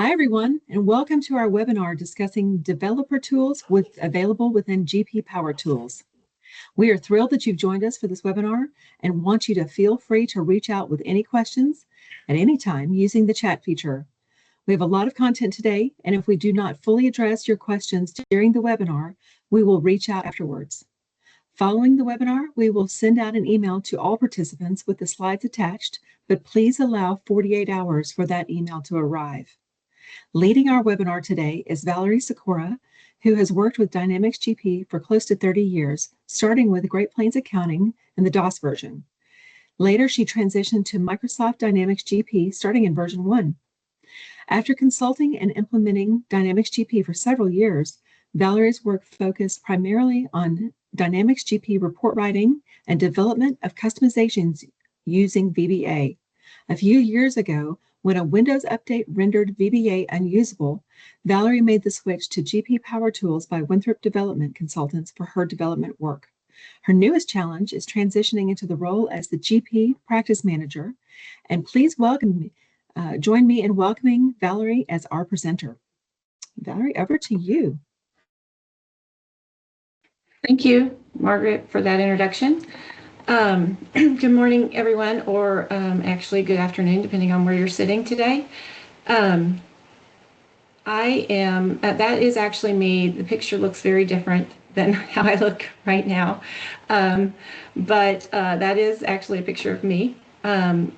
Hi, everyone, and welcome to our webinar discussing developer tools available within GP Power Tools. We are thrilled that you've joined us for this webinar and want you to feel free to reach out with any questions at any time using the chat feature. We have a lot of content today, and if we do not fully address your questions during the webinar, we will reach out afterwards. Following the webinar, we will send out an email to all participants with the slides attached, but please allow 48 hours for that email to arrive. Leading our webinar today is Valerie Sikora, who has worked with Dynamics GP for close to 30 years, starting with Great Plains Accounting in the DOS version. Later, she transitioned to Microsoft Dynamics GP starting in version 1. After consulting and implementing Dynamics GP for several years, Valerie's work focused primarily on Dynamics GP report writing and development of customizations using VBA. A few years ago, when a Windows update rendered VBA unusable, Valerie made the switch to GP Power Tools by Winthrop Development Consultants for her development work. Her newest challenge is transitioning into the role as the GP Practice Manager, and please join me in welcoming Valerie as our presenter. Valerie, over to you. Thank you, Margaret, for that introduction. Good morning, everyone, or actually good afternoon, depending on where you're sitting today. That is actually me. The picture looks very different than how I look right now. But that is actually a picture of me.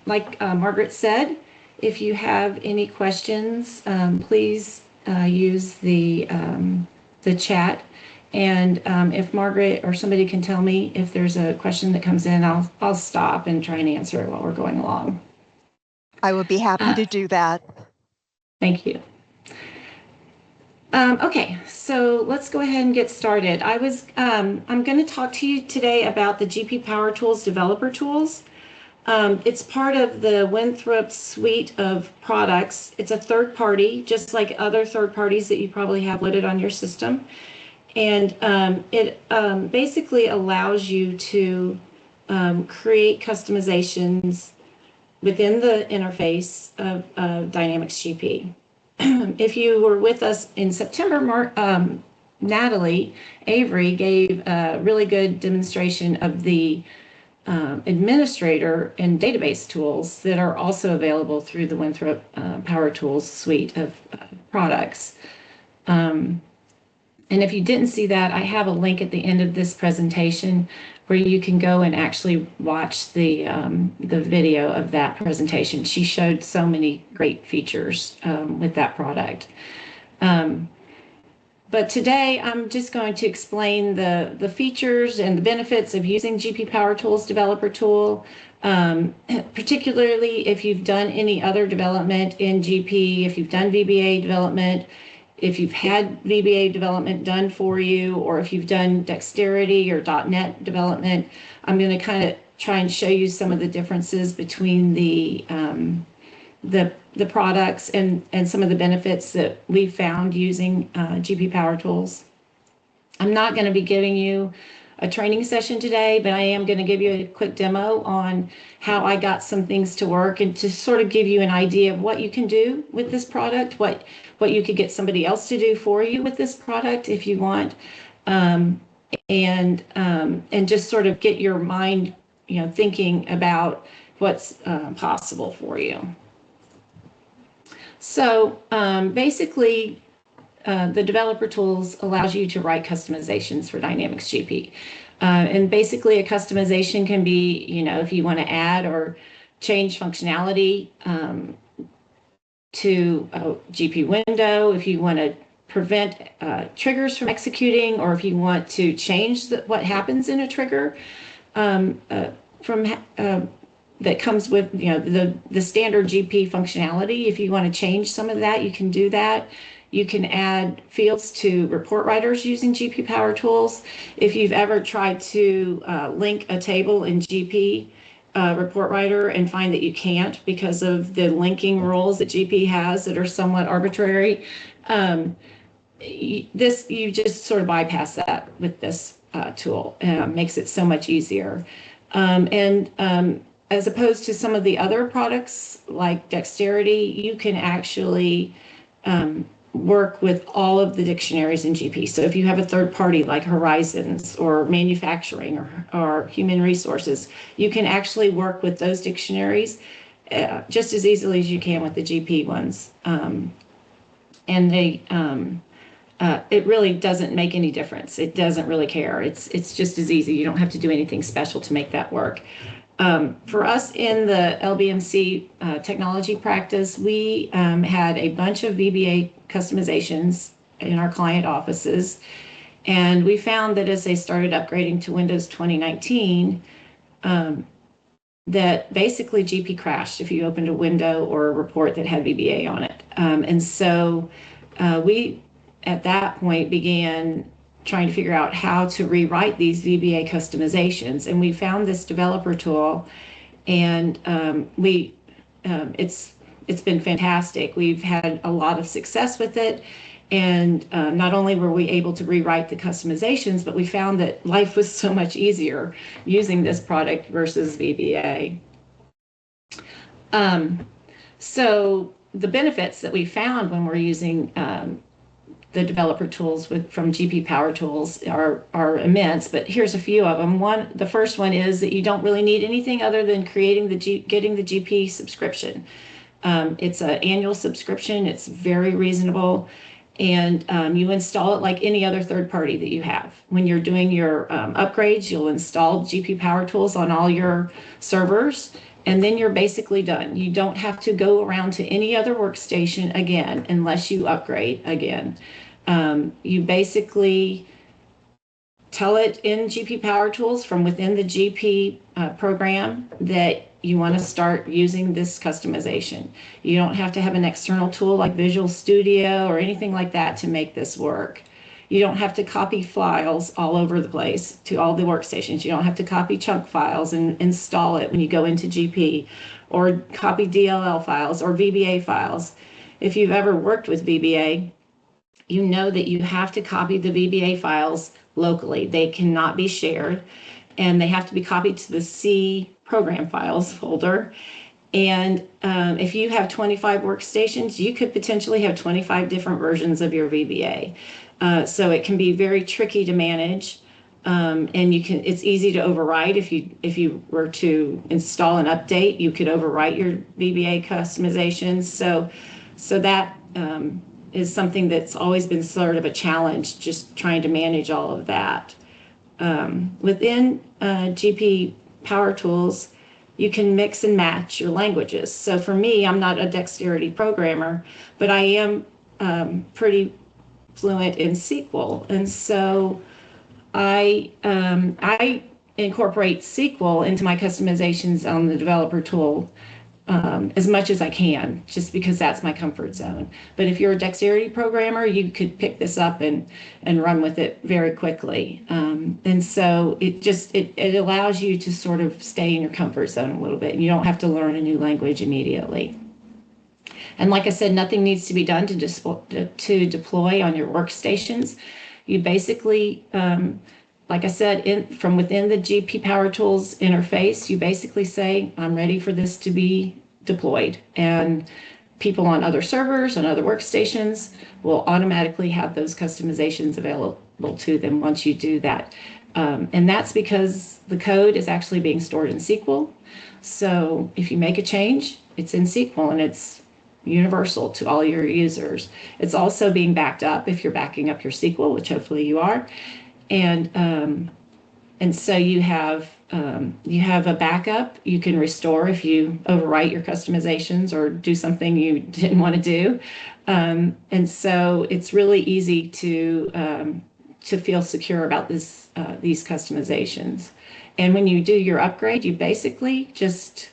Like Margaret said, if you have any questions, please use the chat. And if Margaret or somebody can tell me if there's a question that comes in, I'll stop and try and answer it while we're going along. I would be happy to do that. Thank you. Okay, so let's go ahead and get started. I'm going to talk to you today about the GP Power Tools developer tools. It's part of the Winthrop suite of products. It's a third party, just like other third parties that you probably have loaded on your system. And it basically allows you to create customizations within the interface of Dynamics GP. If you were with us in September, Natalie Avery gave a really good demonstration of the administrator and database tools that are also available through the Winthrop Power Tools suite of products. And if you didn't see that, I have a link at the end of this presentation where you can go and actually watch the video of that presentation. She showed so many great features with that product. But today I'm just going to explain the features and the benefits of using GP Power Tools developer tool, particularly if you've done any other development in GP, if you've done VBA development, if you've had VBA development done for you, or if you've done Dexterity or .NET development. I'm going to kind of try and show you some of the differences between the products and some of the benefits that we found using GP Power Tools. I'm not going to be giving you a training session today, but I am going to give you a quick demo on how I got some things to work and to sort of give you an idea of what you can do with this product, what you could get somebody else to do for you with this product if you want, and just sort of get your mind, thinking about what's possible for you. So basically, the developer tools allows you to write customizations for Dynamics GP. And basically a customization can be, if you want to add or change functionality to a GP window, if you want to prevent triggers from executing, or if you want to change what happens in a trigger that comes with the standard GP functionality. If you want to change some of that, you can do that. You can add fields to report writers using GP Power Tools. If you've ever tried to link a table in GP report writer and find that you can't because of the linking rules that GP has that are somewhat arbitrary, you just sort of bypass that with this tool. Makes it so much easier. As opposed to some of the other products like Dexterity, you can actually work with all of the dictionaries in GP. So if you have a third party like Horizons or manufacturing or human resources, you can actually work with those dictionaries just as easily as you can with the GP ones. And it really doesn't make any difference. It doesn't really care. It's just as easy. You don't have to do anything special to make that work. For us in the LBMC technology practice, we had a bunch of VBA customizations in our client offices. And we found that as they started upgrading to Windows 2019, that basically GP crashed if you opened a window or a report that had VBA on it. And so we, at that point, began trying to figure out how to rewrite these VBA customizations. And we found this developer tool, and it's been fantastic. We've had a lot of success with it. And not only were we able to rewrite the customizations, but we found that life was so much easier using this product versus VBA. So the benefits that we found when we're using the developer tools from GP Power Tools are immense, but here's a few of them. The first one is that you don't really need anything other than getting the GP subscription. It's an annual subscription. It's very reasonable. And you install it like any other third party that you have. When you're doing your upgrades, you'll install GP Power Tools on all your servers, and then you're basically done. You don't have to go around to any other workstation again unless you upgrade again. You basically tell it in GP Power Tools from within the GP program that you want to start using this customization. You don't have to have an external tool like Visual Studio or anything like that to make this work. You don't have to copy files all over the place to all the workstations. You don't have to copy chunk files and install it when you go into GP, or copy DLL files or VBA files. If you've ever worked with VBA, you know that you have to copy the VBA files locally. They cannot be shared, and they have to be copied to the C program files folder. And if you have 25 workstations, you could potentially have 25 different versions of your VBA. So it can be very tricky to manage, and it's easy to overwrite. If you were to install an update, you could overwrite your VBA customizations. So that is something that's always been sort of a challenge, just trying to manage all of that. Within GP Power Tools, you can mix and match your languages. So for me, I'm not a Dexterity programmer, but I am pretty fluent in SQL. And so I incorporate SQL into my customizations on the developer tool as much as I can, just because that's my comfort zone. But if you're a Dexterity programmer, you could pick this up and run with it very quickly. And so it allows you to sort of stay in your comfort zone a little bit. You don't have to learn a new language immediately. And like I said, nothing needs to be done to deploy on your workstations. You basically, like I said, from within the GP Power Tools interface, you basically say, I'm ready for this to be deployed. And people on other servers and other workstations will automatically have those customizations available to them once you do that. And that's because the code is actually being stored in SQL. So if you make a change, it's in SQL and it's universal to all your users. It's also being backed up if you're backing up your SQL, which hopefully you are. And so you have a backup. You can restore if you overwrite your customizations or do something you didn't want to do. And so it's really easy to feel secure about these customizations. And when you do your upgrade, you basically just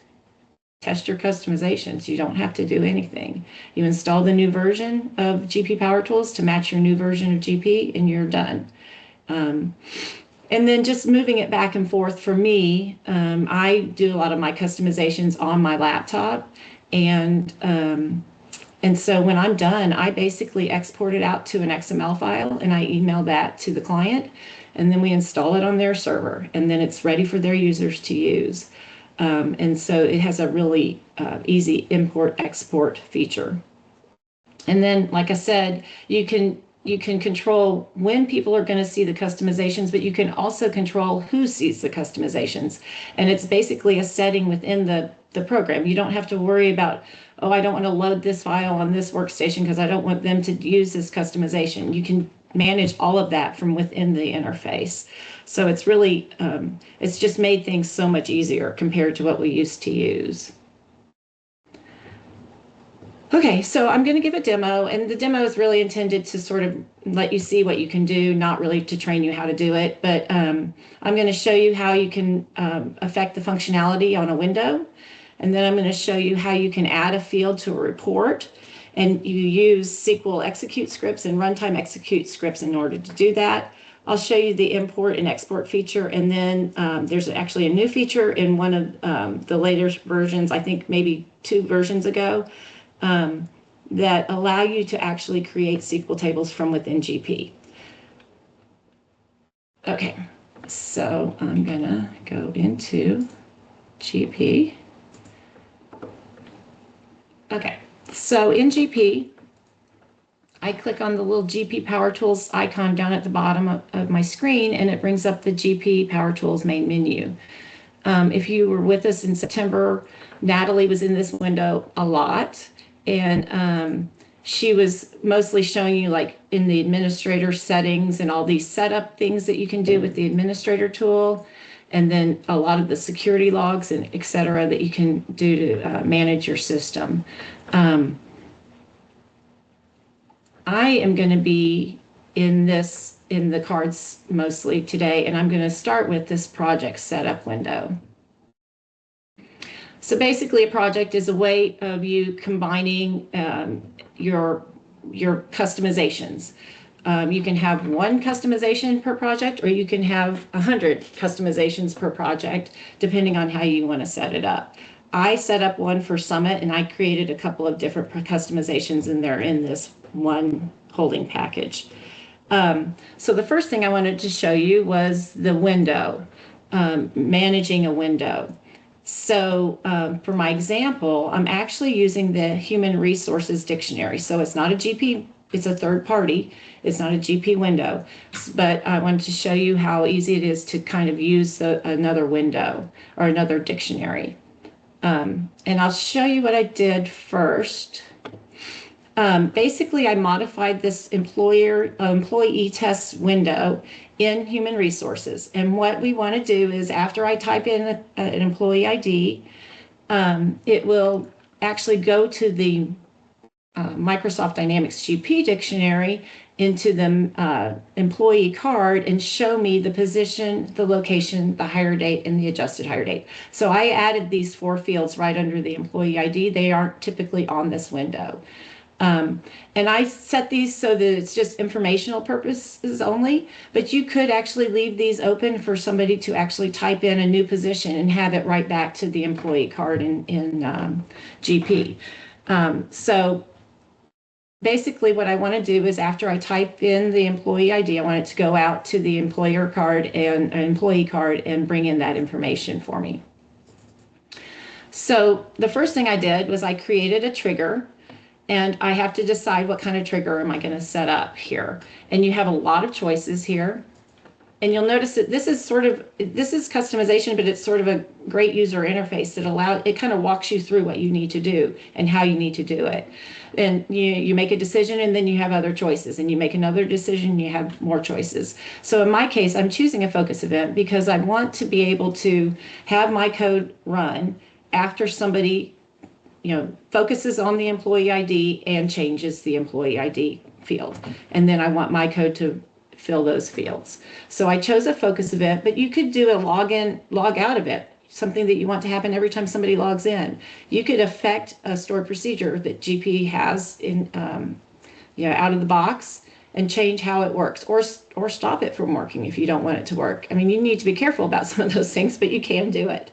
test your customizations. You don't have to do anything. You install the new version of GP Power Tools to match your new version of GP, and you're done. And then just moving it back and forth for me, I do a lot of my customizations on my laptop. And so when I'm done, I basically export it out to an XML file and I email that to the client, and then we install it on their server, and then it's ready for their users to use. And so it has a really easy import-export feature. And then, like I said, you can control when people are going to see the customizations, but you can also control who sees the customizations. And it's basically a setting within the program. You don't have to worry about, oh, I don't want to load this file on this workstation because I don't want them to use this customization. You can manage all of that from within the interface. So it's really, it's just made things so much easier compared to what we used to use. Okay, so I'm going to give a demo, and the demo is really intended to sort of let you see what you can do, not really to train you how to do it, but I'm going to show you how you can affect the functionality on a window, and then I'm going to show you how you can add a field to a report, and you use SQL execute scripts and runtime execute scripts in order to do that. I'll show you the import and export feature, and then there's actually a new feature in one of the later versions, I think maybe 2 versions ago, that allow you to actually create SQL tables from within GP. Okay, so I'm gonna go into GP. Okay, so in GP, I click on the little GP Power Tools icon down at the bottom of my screen, and it brings up the GP Power Tools main menu. If you were with us in September, Natalie was in this window a lot. And she was mostly showing you like in the administrator settings and all these setup things that you can do with the administrator tool. And then a lot of the security logs and et cetera that you can do to manage your system. I am going to be in the cards mostly today, and I'm going to start with this project setup window. So basically, a project is a way of you combining your customizations. You can have 1 customization per project, or you can have 100 customizations per project, depending on how you want to set it up. I set up one for Summit, and I created a couple of different customizations, and they're in this one holding package. So the first thing I wanted to show you was the window, managing a window. So for my example, I'm actually using the Human Resources Dictionary. So it's not a GP, it's a third party. It's not a GP window, but I wanted to show you how easy it is to kind of use another window or another dictionary. And I'll show you what I did first. Basically, I modified this employee test window in Human Resources. And what we want to do is after I type in an employee ID, it will actually go to the Microsoft Dynamics GP dictionary into the employee card and show me the position, the location, the hire date, and the adjusted hire date. So I added these 4 fields right under the employee ID. They aren't typically on this window. And I set these so that it's just informational purposes only, but you could actually leave these open for somebody to actually type in a new position and have it right back to the employee card in GP. So basically what I want to do is after I type in the employee ID, I want it to go out to the employer card and an employee card and bring in that information for me. So the first thing I did was I created a trigger. And I have to decide what kind of trigger am I going to set up here. And you have a lot of choices here. And you'll notice that this is customization, but it's sort of a great user interface that it kind of walks you through what you need to do and how you need to do it. And you make a decision and then you have other choices, and you make another decision and you have more choices. So in my case, I'm choosing a focus event because I want to be able to have my code run after somebody focuses on the employee ID and changes the employee ID field. And then I want my code to fill those fields. So I chose a focus event, but you could do a log in, log out event, something that you want to happen every time somebody logs in. You could affect a stored procedure that GP has in, out of the box and change how it works, or stop it from working if you don't want it to work. I mean, you need to be careful about some of those things, but you can do it.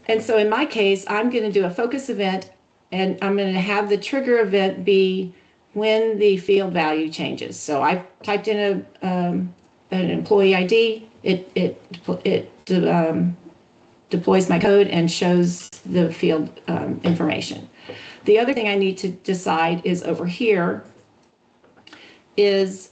And so in my case, I'm going to do a focus event, and I'm going to have the trigger event be when the field value changes. So I've typed in an employee ID. It deploys my code and shows the field information. The other thing I need to decide is over here is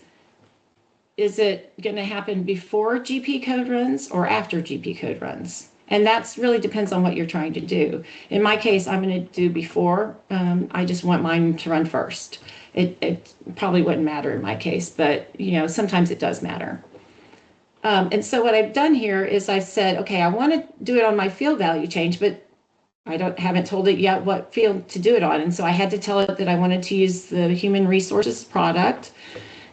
it going to happen before GP code runs or after GP code runs? And that's really depends on what you're trying to do. In my case, I'm going to do before. I just want mine to run first. It probably wouldn't matter in my case, but sometimes it does matter. And so what I've done here is I said, okay, I want to do it on my field value change, but I haven't told it yet what field to do it on. And so I had to tell it that I wanted to use the human resources product.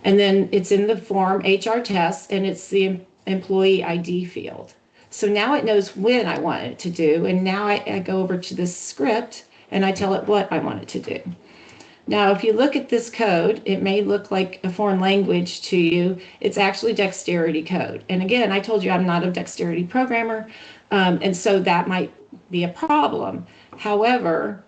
And then it's in the form HR test, and it's the employee ID field. So now it knows when I want it to do. And now I go over to this script and I tell it what I want it to do. Now, if you look at this code, it may look like a foreign language to you. It's actually Dexterity code. And again, I told you I'm not a Dexterity programmer, and so that might be a problem. However,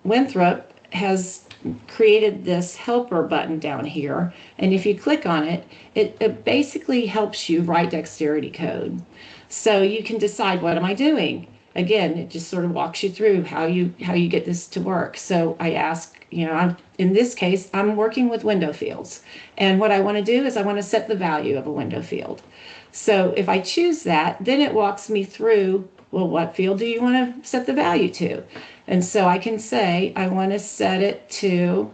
Winthrop has created this helper button down here, and if you click on it, it basically helps you write Dexterity code. So you can decide, what am I doing? Again, it just sort of walks you through how you get this to work. So I ask, in this case, I'm working with window fields. And what I want to do is I want to set the value of a window field. So if I choose that, then it walks me through, well, what field do you want to set the value to? And so I can say, I want to set it to,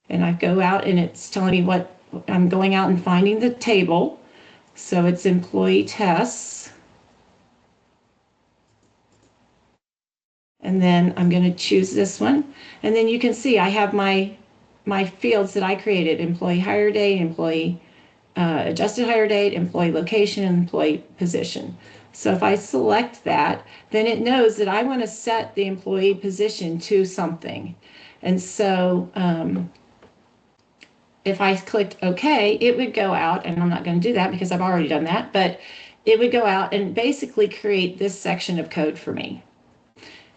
and I go out and it's telling me what, I'm going out and finding the table. So it's employee tests. And then I'm going to choose this one. And then you can see I have my fields that I created: employee hire date, employee adjusted hire date, employee location, and employee position. So if I select that, then it knows that I want to set the employee position to something. And so if I clicked OK, it would go out, and I'm not going to do that because I've already done that, but it would go out and basically create this section of code for me.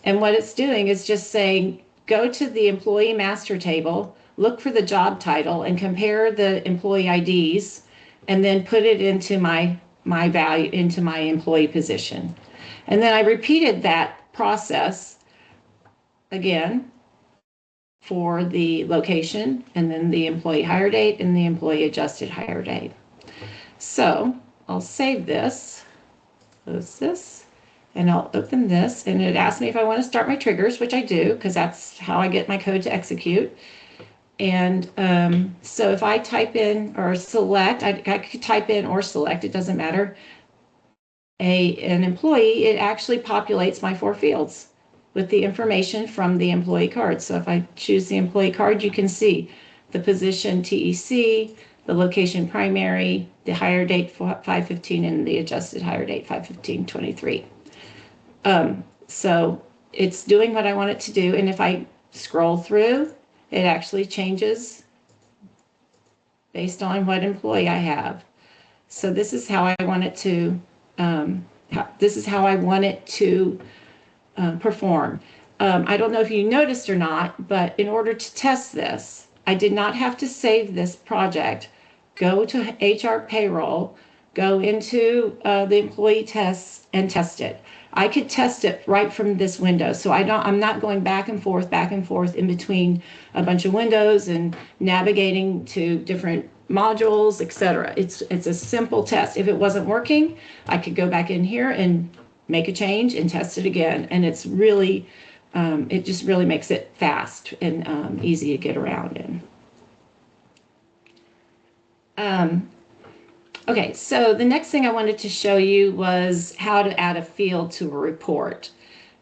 And what it's doing is just saying, go to the employee master table, look for the job title, and compare the employee IDs, and then put it into my value, into my employee position. And then I repeated that process again for the location, and then the employee hire date, and the employee adjusted hire date. So I'll save this, close this, and I'll open this, and it asks me if I want to start my triggers, which I do, because that's how I get my code to execute. And so if I type in or select, I could type in or select, it doesn't matter, an employee, it actually populates my 4 fields with the information from the employee card. So if I choose the employee card, you can see the position TEC, the location primary, the hire date 5/15, and the adjusted hire date 5/15/23. So it's doing what I want it to do. And if I scroll through, it actually changes based on what employee I have. So this is how I want it to, perform. I don't know if you noticed or not, but in order to test this, I did not have to save this project, go to HR payroll, go into the employee tests and test it. I could test it right from this window. So I'm not going back and forth in between a bunch of windows and navigating to different modules, etc. It's a simple test. If it wasn't working, I could go back in here and make a change and test it again. And it's really, it just really makes it fast and easy to get around in. Okay, so the next thing I wanted to show you was how to add a field to a report.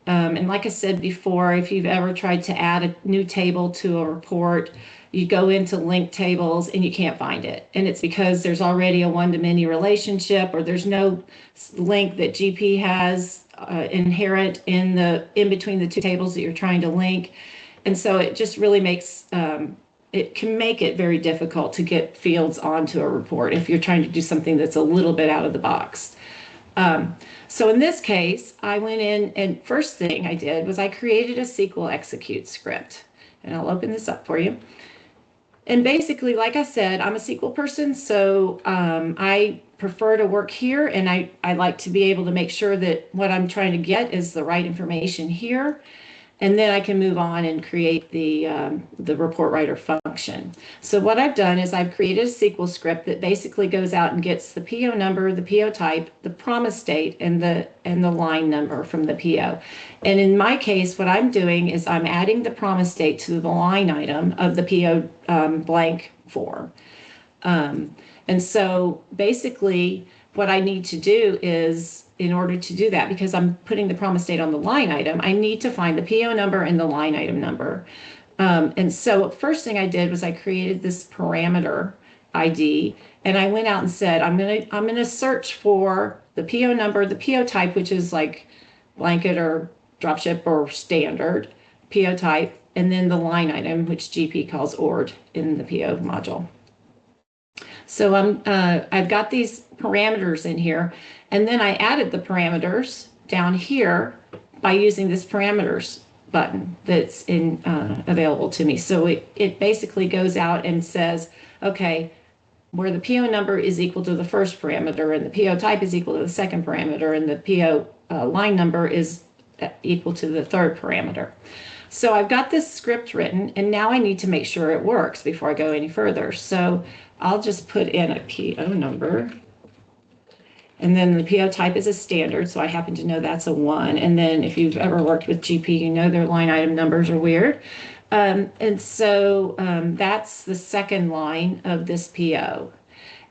And like I said before, if you've ever tried to add a new table to a report, you go into link tables and you can't find it. And it's because there's already a one-to-many relationship, or there's no link that GP has inherent in between the 2 tables that you're trying to link. And so it just really makes it can make it very difficult to get fields onto a report if you're trying to do something that's a little bit out of the box. So in this case, I went in, and first thing I did was I created a SQL execute script. And I'll open this up for you. And basically, like I said, I'm a SQL person, so I prefer to work here, and I like to be able to make sure that what I'm trying to get is the right information here. And then I can move on and create the report writer function. So what I've done is I've created a SQL script that basically goes out and gets the PO number, the PO type, the promise date, and the line number from the PO. And in my case, what I'm doing is I'm adding the promise date to the line item of the PO blank form. And so basically what I need to do is, in order to do that, because I'm putting the promise date on the line item, I need to find the PO number and the line item number. And so first thing I did was I created this parameter ID, and I went out and said, I'm gonna search for the PO number, the PO type, which is like blanket or dropship or standard PO type, and then the line item, which GP calls ORD in the PO module. So I've got these parameters in here, and then I added the parameters down here by using this parameters button that's available to me. So it basically goes out and says, okay, where the PO number is equal to the first parameter, and the PO type is equal to the second parameter, and the PO line number is equal to the third parameter. So I've got this script written, and now I need to make sure it works before I go any further. So I'll just put in a PO number, and then the PO type is a standard, so I happen to know that's a 1. And then if you've ever worked with GP, you know their line item numbers are weird. And so that's the second line of this PO.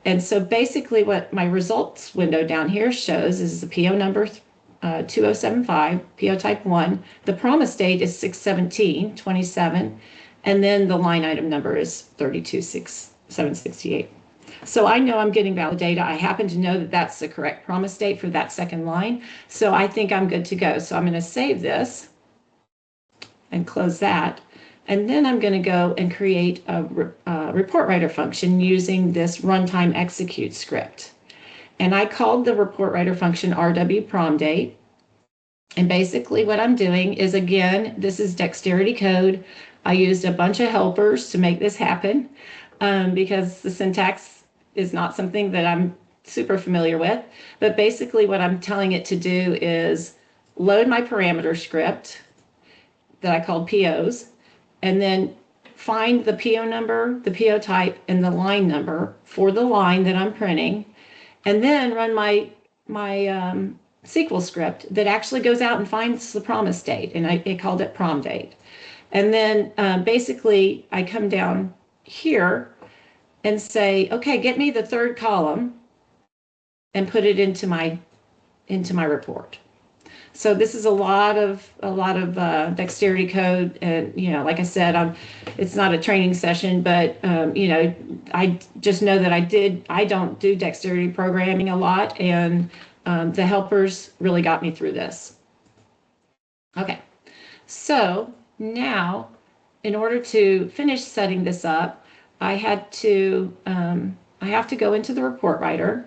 And so basically what my results window down here shows is the PO number 2075, PO type 1. The promise date is 6/17/27, and then the line item number is 32,768. So I know I'm getting valid data. I happen to know that that's the correct promise date for that second line. So I think I'm good to go. So I'm going to save this and close that. And then I'm going to go and create a report writer function using this runtime execute script. And I called the report writer function RW prom date. And basically what I'm doing is, again, this is Dexterity code. I used a bunch of helpers to make this happen because the syntax is not something that I'm super familiar with. But basically what I'm telling it to do is load my parameter script that I called POs, and then find the PO number, the PO type, and the line number for the line that I'm printing, and then run my SQL script that actually goes out and finds the promise date, and I called it prom date. And then basically I come down here and say, okay, get me the third column and put it into my report. So this is a lot of Dexterity code, and like I said, it's not a training session, but I just know that I don't do Dexterity programming a lot, and the helpers really got me through this. Okay, so now in order to finish setting this up, I have to go into the report writer.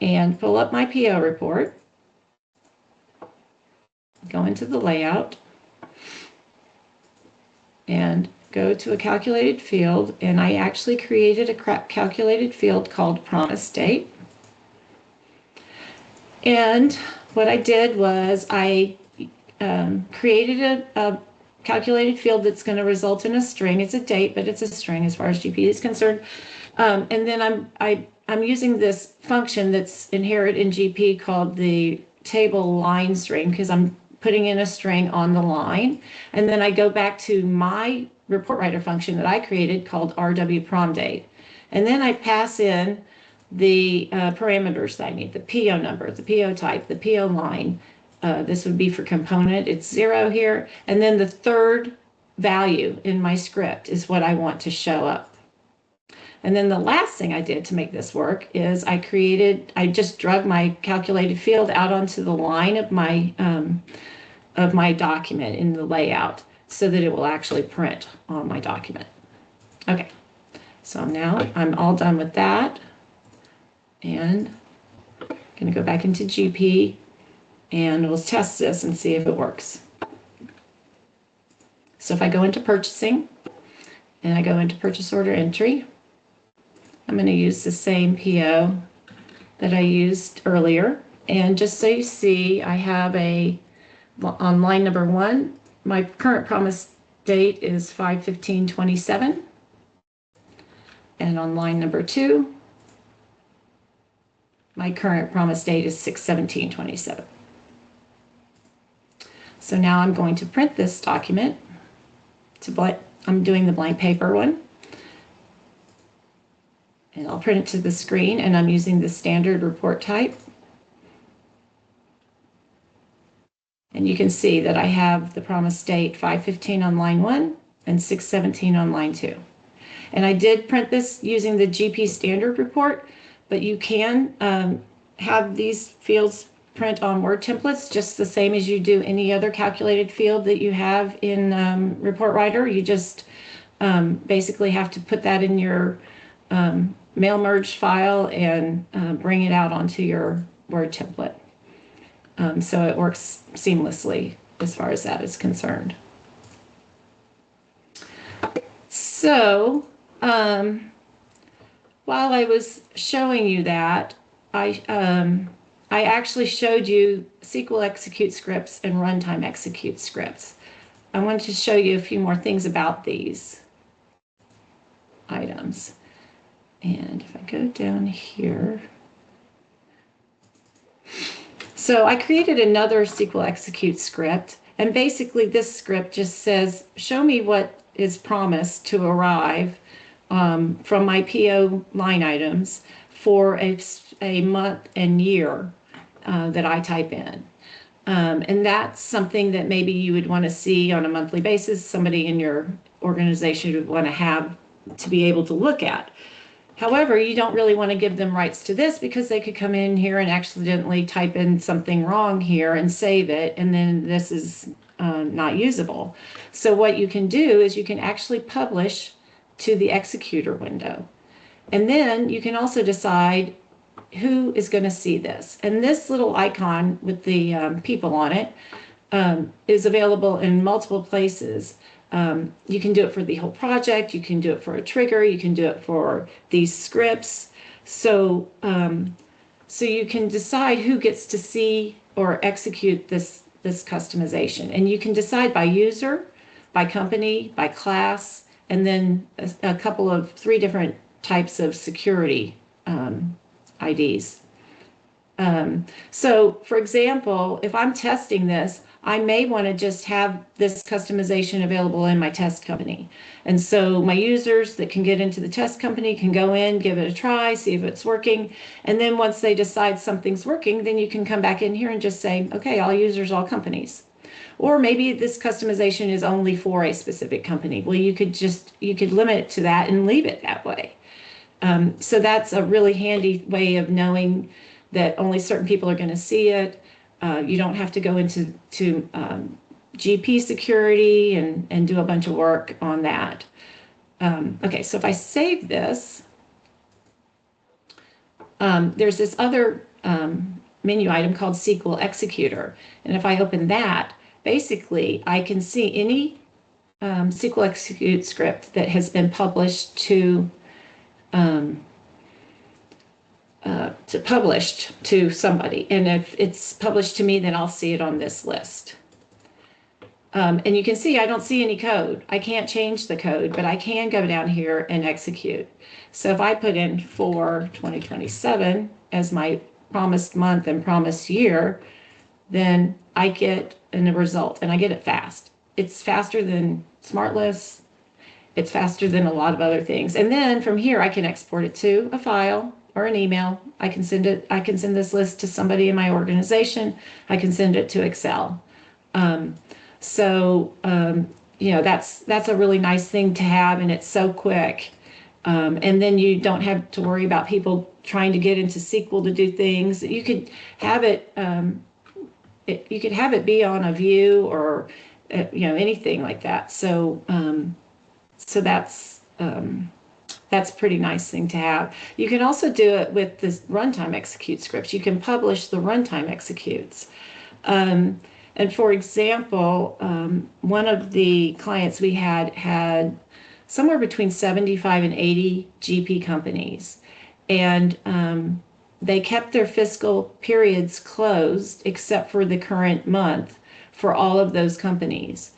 And pull up my PO report, go into the layout, and go to a calculated field. And I actually created a calculated field called promise date. And what I did was I created a calculated field that's going to result in a string. It's a date, but it's a string as far as GP is concerned. And then I'm using this function that's inherent in GP called the table line string, because I'm putting in a string on the line. And then I go back to my report writer function that I created called RW prom date. And then I pass in the parameters that I need, the PO number, the PO type, the PO line. This would be for component, it's 0 here. And then the third value in my script is what I want to show up. And then the last thing I did to make this work is I just drug my calculated field out onto the line of my document in the layout so that it will actually print on my document. Okay, so now I'm all done with that. And I'm going to go back into GP and we'll test this and see if it works. So if I go into purchasing and I go into purchase order entry. I'm going to use the same PO that I used earlier. And just so you see, I have on line number 1, my current promise date is 5/15/27. And on line number 2, my current promise date is 6/17/27. So now I'm going to print this document. I'm doing the blank paper one. And I'll print it to the screen, and I'm using the standard report type. And you can see that I have the promise date 5/15 on line 1 and 6/17 on line 2. And I did print this using the GP standard report, but you can have these fields print on Word templates just the same as you do any other calculated field that you have in Report Writer. You just basically have to put that in your mail merge file and bring it out onto your Word template. So it works seamlessly as far as that is concerned. So while I was showing you that, I actually showed you SQL execute scripts and runtime execute scripts. I wanted to show you a few more things about these items. And if I go down here, so I created another SQL execute script, and basically this script just says, show me what is promised to arrive from my PO line items for a month and year that I type in. And that's something that maybe you would want to see on a monthly basis, somebody in your organization would want to have to be able to look at. However, you don't really want to give them rights to this because they could come in here and accidentally type in something wrong here and save it, and then this is not usable. So what you can do is you can actually publish to the executor window. And then you can also decide who is going to see this. And this little icon with the people on it is available in multiple places. You can do it for the whole project, you can do it for a trigger, you can do it for these scripts. So, so you can decide who gets to see or execute this customization. And you can decide by user, by company, by class, and then a couple of 3 different types of security IDs. So for example, if I'm testing this, I may want to just have this customization available in my test company. And so my users that can get into the test company can go in, give it a try, see if it's working. And then once they decide something's working, then you can come back in here and just say, okay, all users, all companies. Or maybe this customization is only for a specific company. Well, you could limit it to that and leave it that way. So that's a really handy way of knowing that only certain people are going to see it. You don't have to go into GP security and do a bunch of work on that. Okay, so if I save this, there's this other menu item called SQL Executor. And if I open that, basically I can see any SQL Execute script that has been published to published to somebody. And if it's published to me, then I'll see it on this list. And you can see I don't see any code. I can't change the code, but I can go down here and execute. So if I put in for 2027 as my promised month and promised year, then I get a result, and I get it fast. It's faster than Smart Lists. It's faster than a lot of other things. And then from here, I can export it to a file or an email. I can send this list to somebody in my organization. I can send it to Excel. You know, that's a really nice thing to have, and it's so quick. And then you don't have to worry about people trying to get into SQL to do things. You could have it, you could have it be on a view or you know, anything like that. So so that's a pretty nice thing to have. You can also do it with this runtime execute scripts. You can publish the runtime executes. And for example, one of the clients we had somewhere between 75 and 80 GP companies. And they kept their fiscal periods closed except for the current month for all of those companies.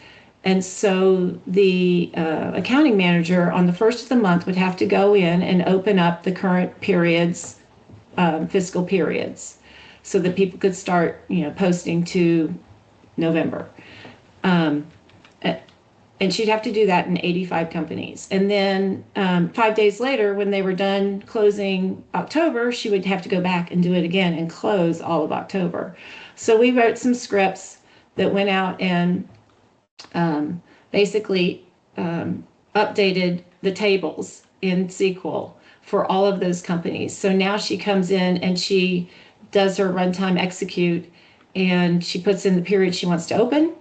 And so the accounting manager on the first of the month would have to go in and open up the current periods, fiscal periods, so that people could start, posting to November. And she'd have to do that in 85 companies. And then 5 days later, when they were done closing October, she would have to go back and do it again and close all of October. So we wrote some scripts that went out and basically updated the tables in SQL for all of those companies. So now she comes in and she does her runtime execute, and she puts in the period she wants to open,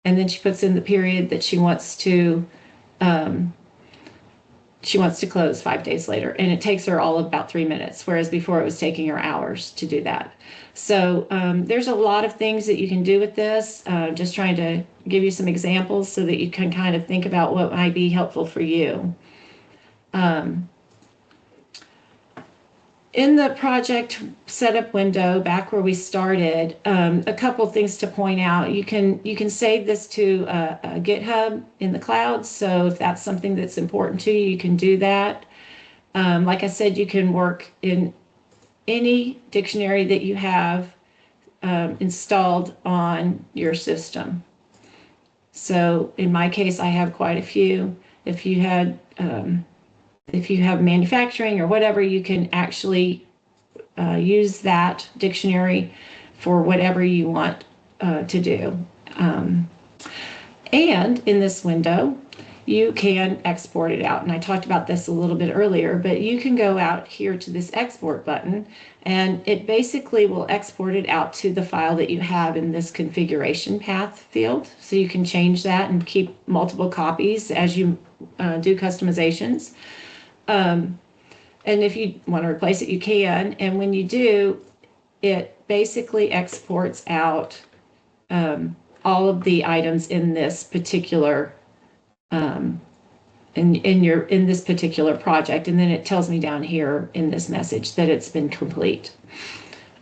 and then she puts in the period that she wants to close 5 days later, and it takes her all of about 3 minutes, whereas before it was taking her hours to do that. So there's a lot of things that you can do with this. Just trying to give you some examples so that you can kind of think about what might be helpful for you. In the project setup window, back where we started, a couple things to point out. You can save this to a GitHub in the cloud. So if that's something that's important to you, you can do that. Like I said, you can work in any dictionary that you have installed on your system. So in my case, I have quite a few. If you have manufacturing or whatever, you can actually use that dictionary for whatever you want to do. And in this window, you can export it out. And I talked about this a little bit earlier, but you can go out here to this export button, and it basically will export it out to the file that you have in this configuration path field. So you can change that and keep multiple copies as you do customizations. And if you want to replace it, you can. And when you do, it basically exports out all of the items in this particular in this particular project, and then it tells me down here in this message that it's been complete.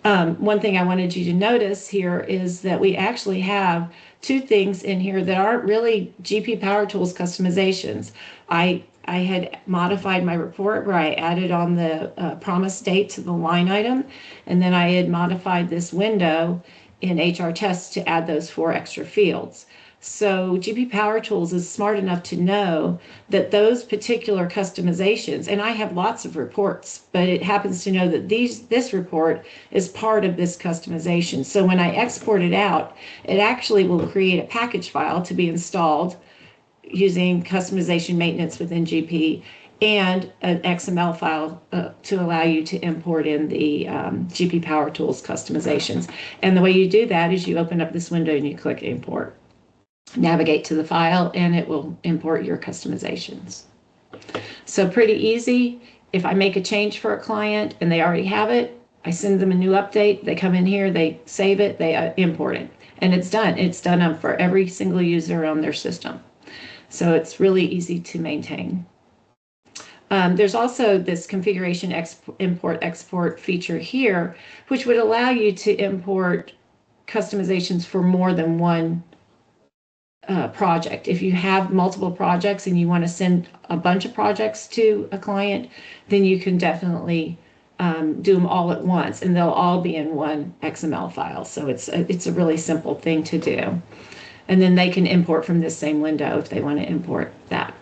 One thing I wanted you to notice here is that we actually have two things in here that aren't really GP Power Tools customizations. I had modified my report where I added on the promise date to the line item, and then I had modified this window in HR Tests to add those 4 extra fields. So GP Power Tools is smart enough to know that those particular customizations, and I have lots of reports, but it happens to know that this report is part of this customization. So when I export it out, it actually will create a package file to be installed using customization maintenance within GP, and an XML file to allow you to import in the GP Power Tools customizations. And the way you do that is you open up this window and you click import. Navigate to the file and it will import your customizations. So pretty easy. If I make a change for a client and they already have it, I send them a new update. They come in here, they save it, they import it, and it's done. It's done for every single user on their system. So it's really easy to maintain. There's also this configuration import-export feature here, which would allow you to import customizations for more than one project. If you have multiple projects and you want to send a bunch of projects to a client, then you can definitely do them all at once, and they'll all be in one XML file. So it's a really simple thing to do. And then they can import from this same window if they want to import that.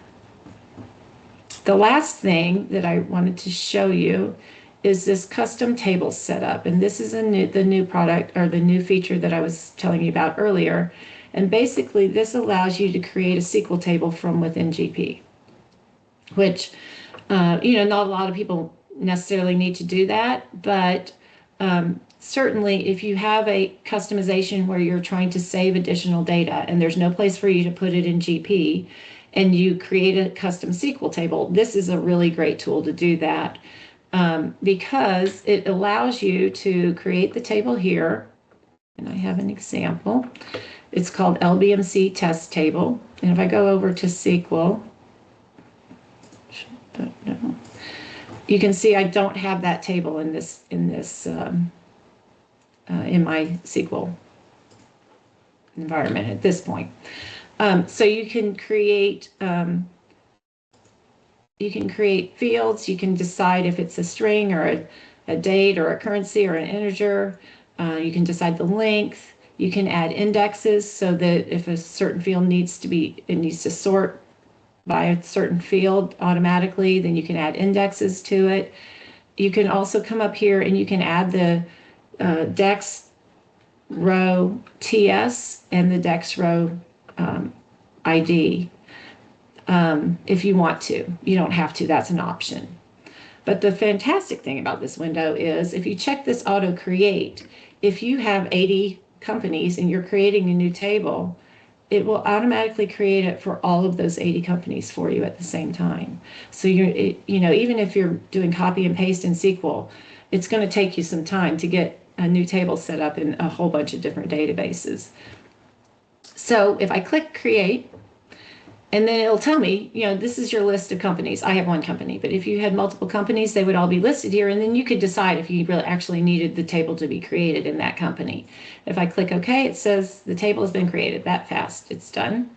The last thing that I wanted to show you is this custom table setup. And this is the new product, or the new feature that I was telling you about earlier. And basically this allows you to create a SQL table from within GP, which, not a lot of people necessarily need to do that, but certainly if you have a customization where you're trying to save additional data and there's no place for you to put it in GP, and you create a custom SQL table, this is a really great tool to do that, because it allows you to create the table here. And I have an example. It's called LBMC test table. And if I go over to SQL, no. You can see I don't have that table in my SQL environment at this point. So you can create fields. You can decide if it's a string or a date or a currency or an integer. You can decide the length. You can add indexes so that if a certain field needs to sort by a certain field automatically, then you can add indexes to it. You can also come up here and you can add the Dex row TS and the Dex row ID if you want to. You don't have to, that's an option. But the fantastic thing about this window is if you check this auto create, if you have 80 companies and you're creating a new table, it will automatically create it for all of those 80 companies for you at the same time. So even if you're doing copy and paste in SQL, it's going to take you some time to get a new table set up in a whole bunch of different databases. So if I click create, and then it'll tell me, this is your list of companies. I have one company, but if you had multiple companies, they would all be listed here. And then you could decide if you really actually needed the table to be created in that company. If I click OK, it says the table has been created. That fast, it's done.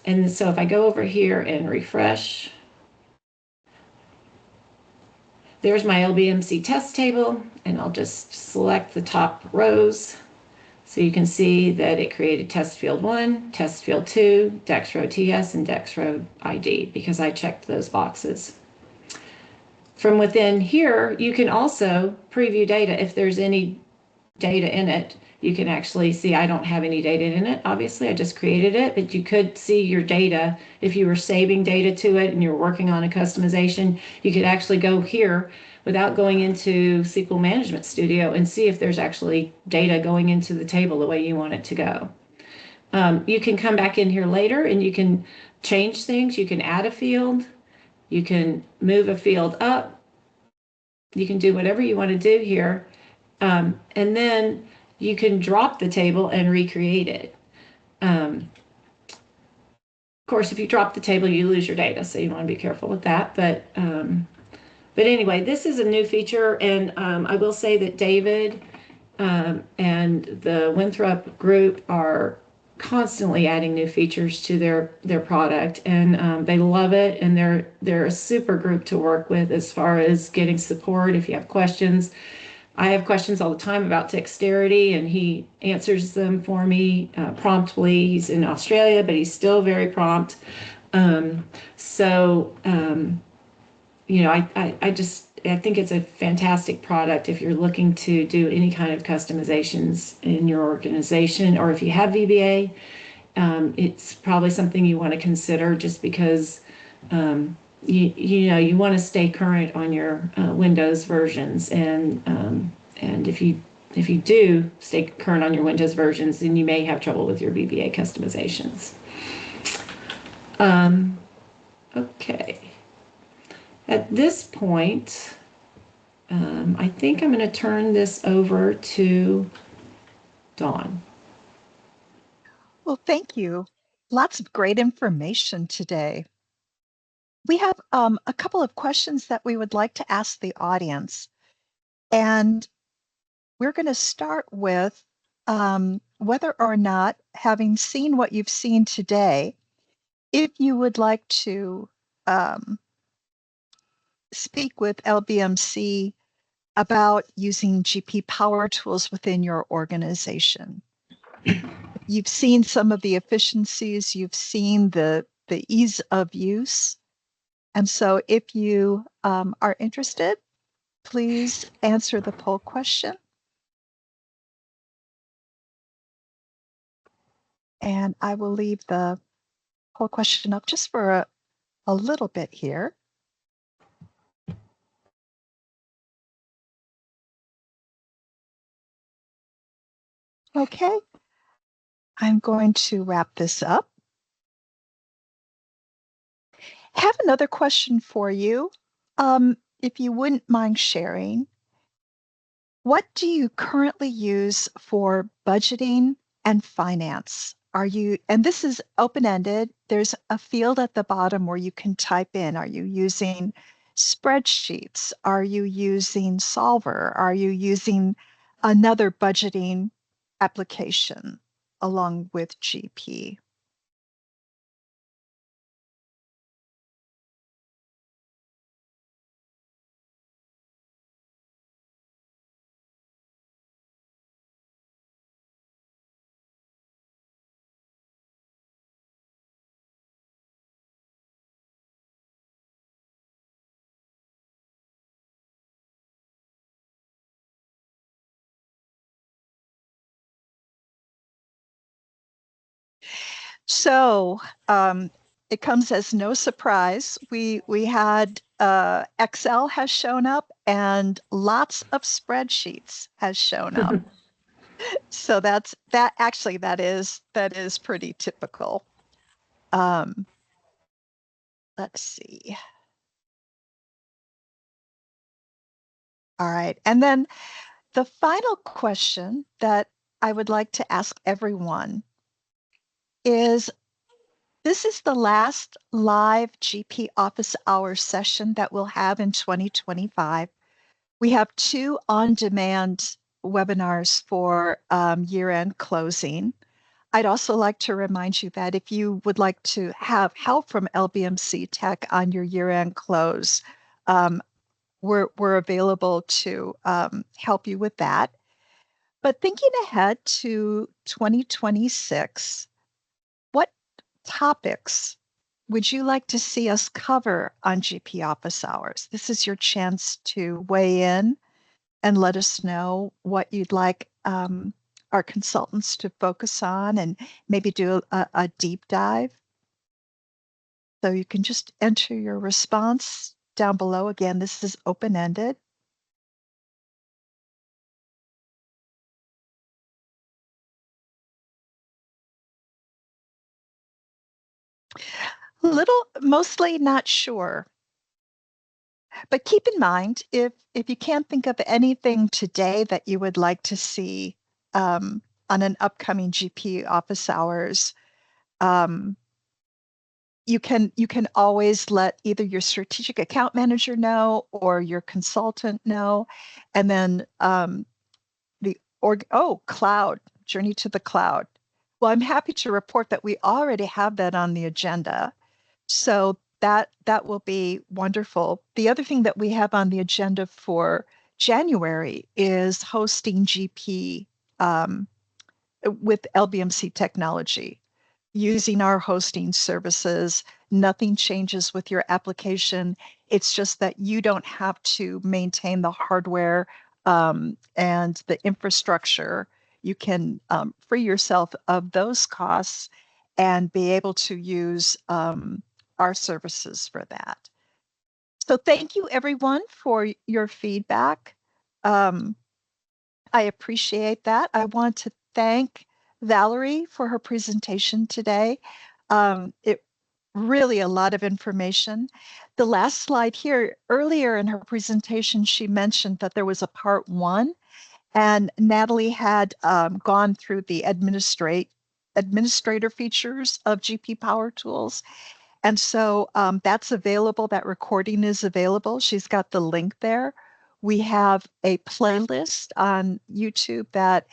And so if I go over here and refresh, there's my LBMC test table, and I'll just select the top rows. So you can see that it created test field 1, test field 2, Dex row TS, and Dex row ID because I checked those boxes. From within here, you can also preview data. If there's any data in it, you can actually see I don't have any data in it. Obviously, I just created it, but you could see your data. If you were saving data to it and you're working on a customization, you could actually go here without going into SQL Management Studio and see if there's actually data going into the table the way you want it to go. You can come back in here later and you can change things. You can add a field. You can move a field up. You can do whatever you want to do here. And then you can drop the table and recreate it. Of course, if you drop the table, you lose your data, so you want to be careful with that. But anyway, this is a new feature, and I will say that David and the Winthrop group are constantly adding new features to their product, and they love it, and they're a super group to work with as far as getting support if you have questions. I have questions all the time about Dexterity, and he answers them for me promptly. He's in Australia, but he's still very prompt. I think it's a fantastic product if you're looking to do any kind of customizations in your organization, or if you have VBA, it's probably something you want to consider just because you want to stay current on your Windows versions, and if you do stay current on your Windows versions, then you may have trouble with your VBA customizations. Okay. At this point, I think I'm going to turn this over to Dawn. Well, thank you. Lots of great information today. We have a couple of questions that we would like to ask the audience. And we're going to start with whether or not, having seen what you've seen today, if you would like to speak with LBMC about using GP Power Tools within your organization. You've seen some of the efficiencies, you've seen the ease of use. And so if you are interested, please answer the poll question. And I will leave the poll question up just for a little bit here. Okay, I'm going to wrap this up. Have another question for you. If you wouldn't mind sharing, what do you currently use for budgeting and finance? And this is open-ended, there's a field at the bottom where you can type in, are you using spreadsheets? Are you using Solver? Are you using another budgeting application along with GP? So it comes as no surprise. We had Excel has shown up and lots of spreadsheets has shown up. So that is pretty typical. Let's see. All right. And then the final question that I would like to ask everyone is, this is the last live GP office hour session that we'll have in 2025. We have 2 on-demand webinars for year-end closing. I'd also like to remind you that if you would like to have help from LBMC Tech on your year-end close, we're available to help you with that. But thinking ahead to 2026, what topics would you like to see us cover on GP office hours? This is your chance to weigh in and let us know what you'd like our consultants to focus on and maybe do a deep dive. So you can just enter your response down below. Again, this is open-ended. Mostly not sure. But keep in mind, if you can't think of anything today that you would like to see on an upcoming GP office hours, you can always let either your strategic account manager know or your consultant know, and then cloud, journey to the cloud. Well, I'm happy to report that we already have that on the agenda. So that will be wonderful. The other thing that we have on the agenda for January is hosting GP with LBMC technology. Using our hosting services, nothing changes with your application. It's just that you don't have to maintain the hardware and the infrastructure. You can free yourself of those costs and be able to use our services for that. So thank you everyone for your feedback. I appreciate that. I want to thank Valerie for her presentation today. It really a lot of information. The last slide here, earlier in her presentation, she mentioned that there was a part 1, and Natalie had gone through the administrator features of GP Power Tools. And so that's available. That recording is available. She's got the link there. We have a playlist on YouTube that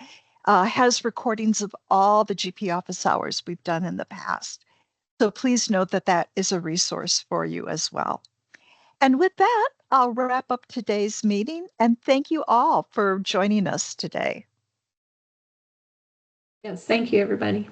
has recordings of all the GP office hours we've done in the past. So please note that that is a resource for you as well. And with that, I'll wrap up today's meeting and thank you all for joining us today. Yes, thank you, everybody.